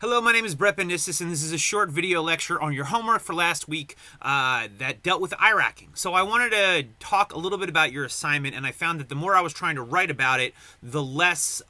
Hello, my name is Bendistis, and this is a short video lecture on your homework for last week that dealt with IRACing. So I wanted to talk a little bit about your assignment, and I found that the more I was trying to write about it, the less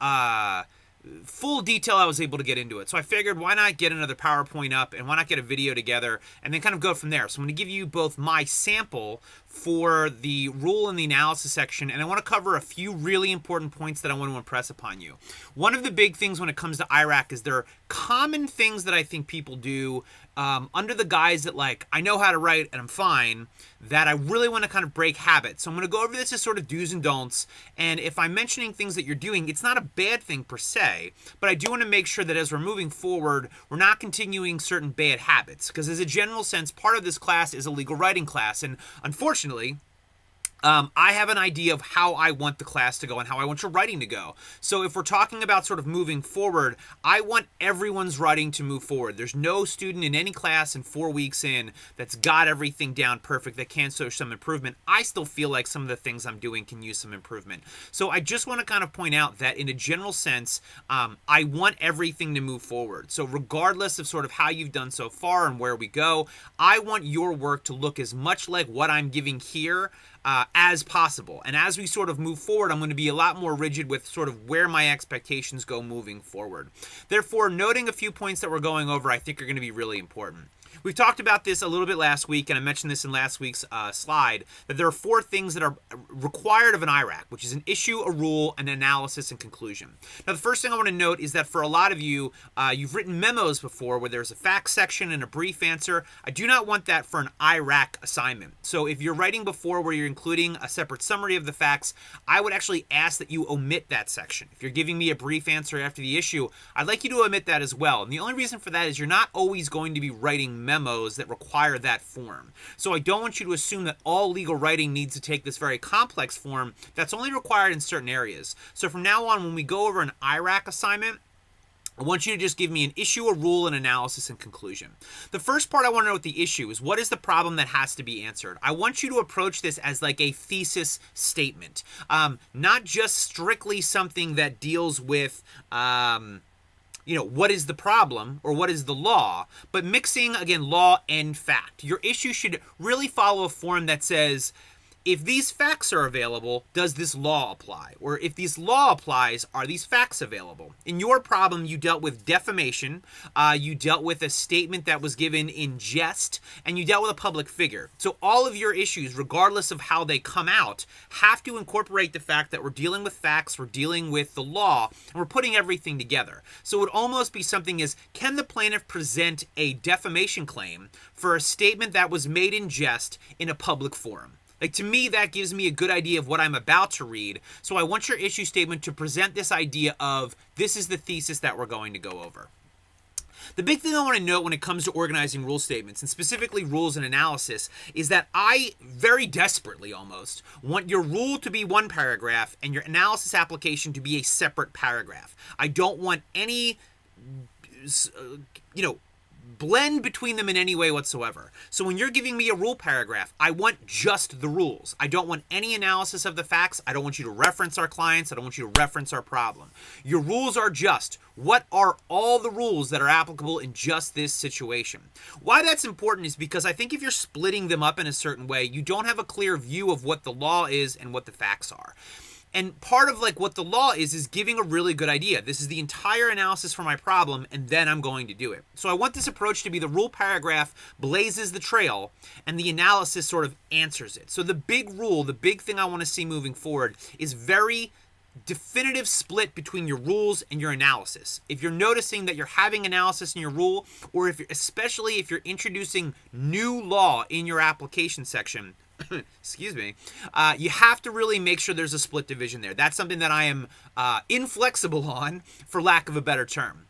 full detail I was able to get into it. So I figured, why not get another PowerPoint up, and why not get a video together, and then kind of go from there. So I'm going to give you both my sample for the rule and the analysis section, and I want to cover a few really important points that I want to impress upon you. One of the big things when it comes to IRAC is there are common things that I think people do under the guise that, like, I know how to write and I'm fine, that I really want to kind of break habits. So I'm going to go over this as sort of do's and don'ts, and if I'm mentioning things that you're doing, it's not a bad thing per se, but I do want to make sure that as we're moving forward, we're not continuing certain bad habits, because as a general sense, part of this class is a legal writing class, and unfortunately, I have an idea of how I want the class to go and how I want your writing to go. So if we're talking about sort of moving forward, I want everyone's writing to move forward. There's no student in any class in 4 weeks in that's got everything down perfect, that can't show some improvement. I still feel like some of the things I'm doing can use some improvement. So I just want to kind of point out that in a general sense, I want everything to move forward. So regardless of sort of how you've done so far and where we go, I want your work to look as much like what I'm giving here as possible. And as we sort of move forward, I'm going to be a lot more rigid with sort of where my expectations go moving forward. Therefore, noting a few points that we're going over I think are going to be really important. We've talked about this a little bit last week, and I mentioned this in last week's slide, that there are 4 things that are required of an IRAC, which is an issue, a rule, an analysis, and conclusion. Now, the first thing I want to note is that for a lot of you, you've written memos before where there's a facts section and a brief answer. I do not want that for an IRAC assignment. So if you're writing before where you're including a separate summary of the facts, I would actually ask that you omit that section. If you're giving me a brief answer after the issue, I'd like you to omit that as well. And the only reason for that is you're not always going to be writing memos that require that form. So I don't want you to assume that all legal writing needs to take this very complex form. That's only required in certain areas. So from now on, when we go over an IRAC assignment, I want you to just give me an issue, a rule, an analysis, and conclusion. The first part I want to know what the issue is. What is the problem that has to be answered? I want you to approach this as like a thesis statement, not just strictly something that deals with what is the problem or what is the law, but mixing, again, law and fact. Your issue should really follow a form that says, if these facts are available, does this law apply? Or if this law applies, are these facts available? In your problem, you dealt with defamation, you dealt with a statement that was given in jest, and you dealt with a public figure. So all of your issues, regardless of how they come out, have to incorporate the fact that we're dealing with facts, we're dealing with the law, and we're putting everything together. So it would almost be something as, can the plaintiff present a defamation claim for a statement that was made in jest in a public forum? Like, to me, that gives me a good idea of what I'm about to read. So I want your issue statement to present this idea of, this is the thesis that we're going to go over. The big thing I want to note when it comes to organizing rule statements, and specifically rules and analysis, is that I very desperately almost want your rule to be one paragraph and your analysis application to be a separate paragraph. I don't want any, blend between them in any way whatsoever. So when you're giving me a rule paragraph, I want just the rules. I don't want any analysis of the facts. I don't want you to reference our clients. I don't want you to reference our problem. Your rules are just, what are all the rules that are applicable in just this situation? Why that's important is because I think if you're splitting them up in a certain way, you don't have a clear view of what the law is and what the facts are. And part of like what the law is giving a really good idea. This is the entire analysis for my problem, and then I'm going to do it. So I want this approach to be the rule paragraph blazes the trail, and the analysis sort of answers it. So the big rule, the big thing I want to see moving forward is very definitive split between your rules and your analysis. If you're noticing that you're having analysis in your rule, or especially if you're introducing new law in your application section, excuse me, you have to really make sure there's a split division there. That's something that I am inflexible on, for lack of a better term.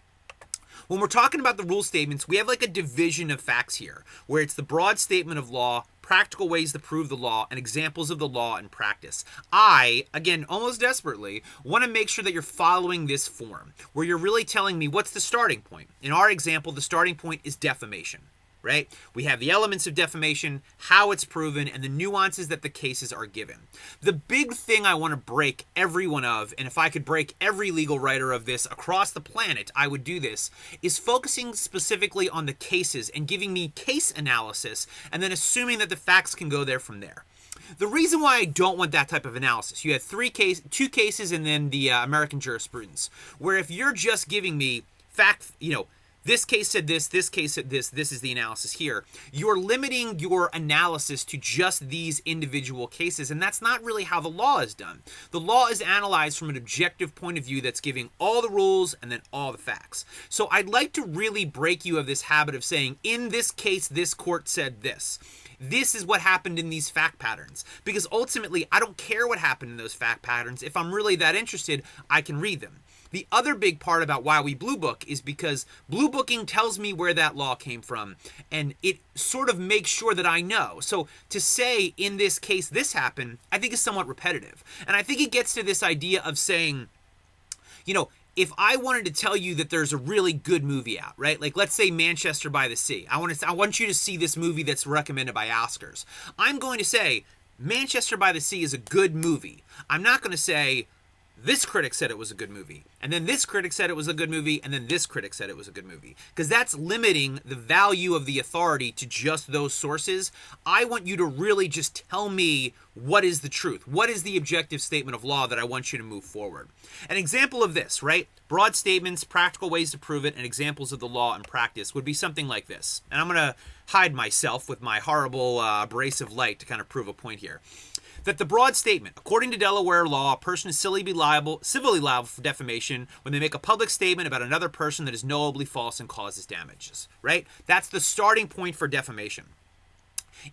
When we're talking about the rule statements, we have like a division of facts here, where it's the broad statement of law, practical ways to prove the law, and examples of the law in practice. I, again, almost desperately, want to make sure that you're following this form, where you're really telling me what's the starting point. In our example, the starting point is defamation. right? We have the elements of defamation, how it's proven, and the nuances that the cases are given. The big thing I want to break everyone of, and if I could break every legal writer of this across the planet, I would do this, is focusing specifically on the cases and giving me case analysis, and then assuming that the facts can go there from there. The reason why I don't want that type of analysis, you have two cases and then the American jurisprudence, where if you're just giving me fact, this case said this case said this is the analysis here, you're limiting your analysis to just these individual cases, and that's not really how the law is done. The law is analyzed from an objective point of view that's giving all the rules and then all the facts. So I'd like to really break you of this habit of saying, in this case, this court said this. This is what happened in these fact patterns. Because ultimately, I don't care what happened in those fact patterns. If I'm really that interested, I can read them. The other big part about why we blue book is because blue booking tells me where that law came from, and it sort of makes sure that I know. So to say, in this case, this happened, I think is somewhat repetitive. And I think it gets to this idea of saying, if I wanted to tell you that there's a really good movie out, right? Like, let's say Manchester by the Sea. I want you to see this movie that's recommended by Oscars. I'm going to say, Manchester by the Sea is a good movie. I'm not going to say, this critic said it was a good movie, and then this critic said it was a good movie, and then this critic said it was a good movie. Because that's limiting the value of the authority to just those sources. I want you to really just tell me what is the truth. What is the objective statement of law that I want you to move forward? An example of this, right? Broad statements, practical ways to prove it, and examples of the law and practice would be something like this. And I'm going to hide myself with my horrible abrasive light to kind of prove a point here. That the broad statement, according to Delaware law, a person is civilly liable for defamation when they make a public statement about another person that is knowably false and causes damages, right? That's the starting point for defamation.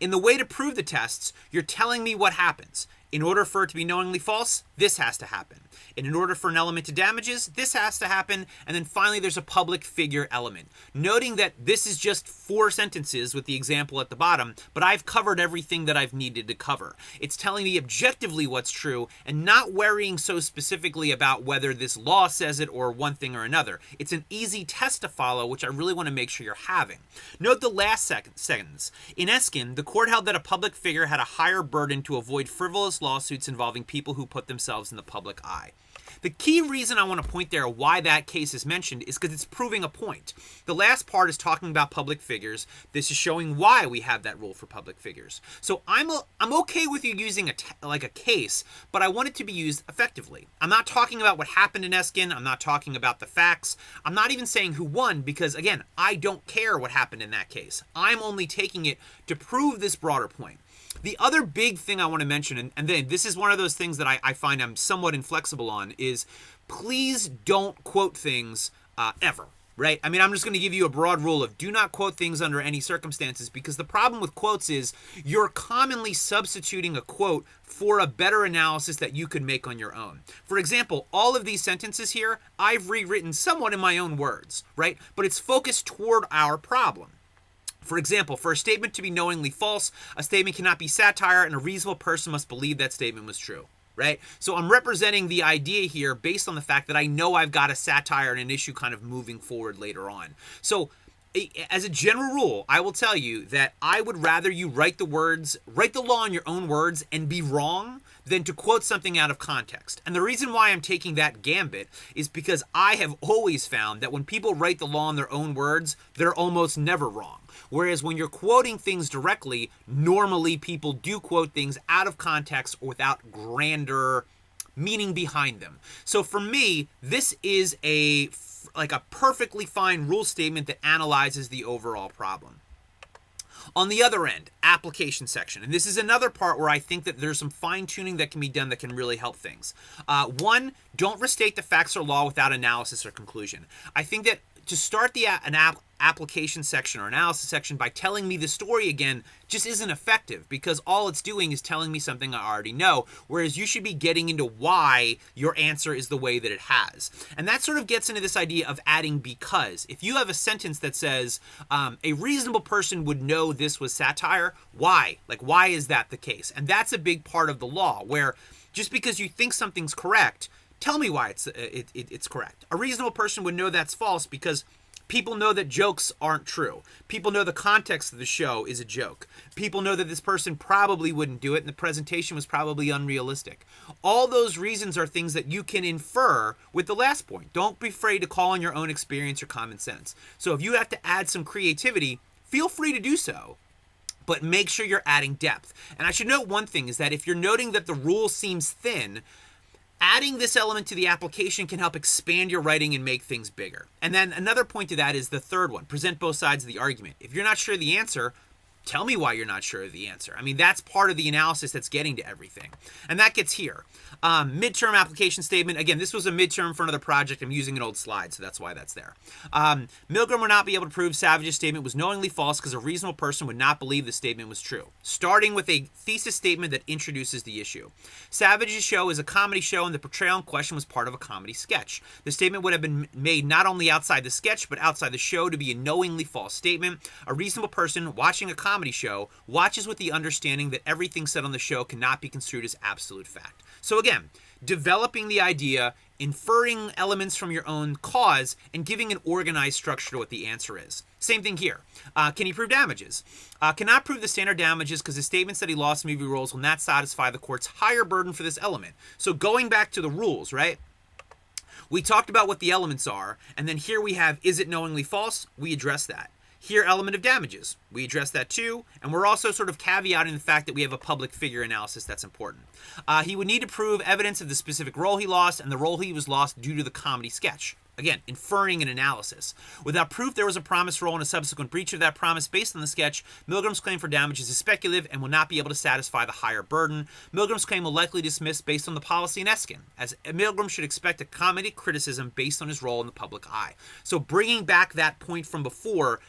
In the way to prove the tests, you're telling me what happens. In order for it to be knowingly false, this has to happen. And in order for an element to damages, this has to happen. And then finally, there's a public figure element. Noting that this is just 4 sentences with the example at the bottom, but I've covered everything that I've needed to cover. It's telling me objectively what's true and not worrying so specifically about whether this law says it or one thing or another. It's an easy test to follow, which I really want to make sure you're having. Note the last sentence. In Eskin, the court held that a public figure had a higher burden to avoid frivolous lawsuits involving people who put themselves in the public eye. The key reason I want to point there why that case is mentioned is because it's proving a point. The last part is talking about public figures. This is showing why we have that rule for public figures. So I'm okay with you using a case, but I want it to be used effectively. I'm not talking about what happened in Eskin. I'm not talking about the facts. I'm not even saying who won because, again, I don't care what happened in that case. I'm only taking it to prove this broader point. The other big thing I want to mention, and then this is one of those things that I find I'm somewhat inflexible on, is please don't quote things ever, right? I mean, I'm just going to give you a broad rule of do not quote things under any circumstances, because the problem with quotes is you're commonly substituting a quote for a better analysis that you could make on your own. For example, all of these sentences here, I've rewritten somewhat in my own words, right? But it's focused toward our problem. For example, for a statement to be knowingly false, a statement cannot be satire, and a reasonable person must believe that statement was true, right? So I'm representing the idea here based on the fact that I know I've got a satire and an issue kind of moving forward later on. So as a general rule, I will tell you that I would rather you write the law in your own words and be wrong than to quote something out of context. And the reason why I'm taking that gambit is because I have always found that when people write the law in their own words, they're almost never wrong. Whereas when you're quoting things directly, normally people do quote things out of context or without grander meaning behind them. So for me, this is a perfectly fine rule statement that analyzes the overall problem. On the other end, application section. And this is another part where I think that there's some fine-tuning that can be done that can really help things. One, don't restate the facts or law without analysis or conclusion. I think that to start an application section or analysis section by telling me the story again just isn't effective, because all it's doing is telling me something I already know, whereas you should be getting into why your answer is the way that it has. And that sort of gets into this idea of adding because. If you have a sentence that says, a reasonable person would know this was satire, why? Why is that the case? And that's a big part of the law, where just because you think something's correct, tell me why it's correct. A reasonable person would know that's false because People know that jokes aren't true. People know the context of the show is a joke. People know that this person probably wouldn't do it and the presentation was probably unrealistic. All those reasons are things that you can infer with the last point. Don't be afraid to call on your own experience or common sense. So if you have to add some creativity, feel free to do so, but make sure you're adding depth. And I should note one thing is that if you're noting that the rule seems thin, adding this element to the application can help expand your writing and make things bigger. And then another point to that is the third one, present both sides of the argument. If you're not sure of the answer, tell me why you're not sure of the answer. I mean, that's part of the analysis that's getting to everything. And that gets here. Midterm application statement. Again, this was a midterm for another project. I'm using an old slide, so that's why that's there. Milgram would not be able to prove Savage's statement was knowingly false because a reasonable person would not believe the statement was true. Starting with a thesis statement that introduces the issue. Savage's show is a comedy show, and the portrayal in question was part of a comedy sketch. The statement would have been made not only outside the sketch, but outside the show to be a knowingly false statement. A reasonable person watching a comedy show watches with the understanding that everything said on the show cannot be construed as absolute fact. So again, developing the idea, inferring elements from your own cause, and giving an organized structure to what the answer is. Same thing here. Can he prove damages? Cannot prove the standard damages because his statements that he lost movie roles will not satisfy the court's higher burden for this element. So going back to the rules, right? We talked about what the elements are, and then here we have, is it knowingly false? We address that. Here, element of damages. We address that too, and we're also sort of caveating the fact that we have a public figure analysis that's important. He would need to prove evidence of the specific role he lost and the role he was lost due to the comedy sketch. Again, inferring an analysis. Without proof there was a promised role and a subsequent breach of that promise based on the sketch, Milgram's claim for damages is speculative and will not be able to satisfy the higher burden. Milgram's claim will likely dismiss based on the policy in Eskin, as Milgram should expect a comedy criticism based on his role in the public eye. So bringing back that point from before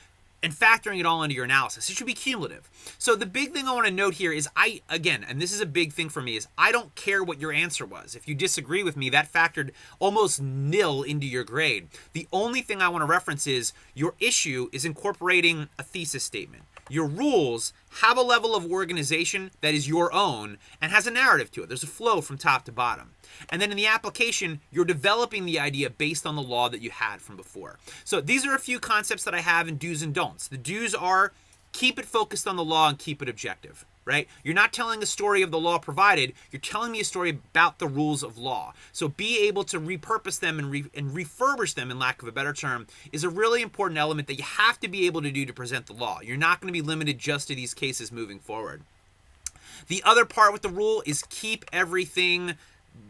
and factoring it all into your analysis. It should be cumulative. So the big thing I want to note here is again, and this is a big thing for me, is I don't care what your answer was. If you disagree with me, that factored almost nil into your grade. The only thing I want to reference is your issue is incorporating a thesis statement. Your rules have a level of organization that is your own and has a narrative to it. There's a flow from top to bottom. And then in the application, you're developing the idea based on the law that you had from before. So these are a few concepts that I have in do's and don'ts. The do's are keep it focused on the law and keep it objective, right? You're not telling a story of the law provided. You're telling me a story about the rules of law. So be able to repurpose them and refurbish them, in lack of a better term, is a really important element that you have to be able to do to present the law. You're not going to be limited just to these cases moving forward. The other part with the rule is keep everything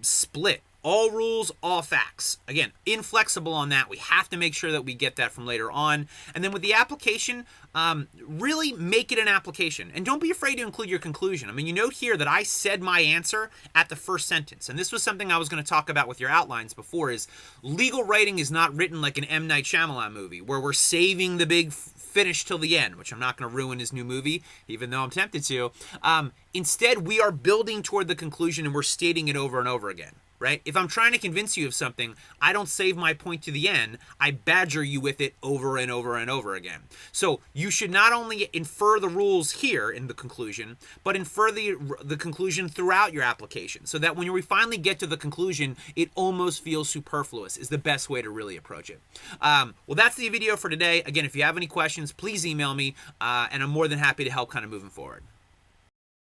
split. All rules, all facts. Again, inflexible on that. We have to make sure that we get that from later on. And then with the application, really make it an application. And don't be afraid to include your conclusion. I mean, you note here that I said my answer at the first sentence. And this was something I was going to talk about with your outlines before, is legal writing is not written like an M. Night Shyamalan movie, where we're saving the big finish till the end, which I'm not going to ruin his new movie, even though I'm tempted to. Instead, we are building toward the conclusion and we're stating it over and over again. Right? If I'm trying to convince you of something, I don't save my point to the end. I badger you with it over and over and over again. So you should not only infer the rules here in the conclusion, but infer the conclusion throughout your application, so that when we finally get to the conclusion, it almost feels superfluous, is the best way to really approach it. Well, that's the video for today. Again, if you have any questions, please email me, and I'm more than happy to help kind of moving forward.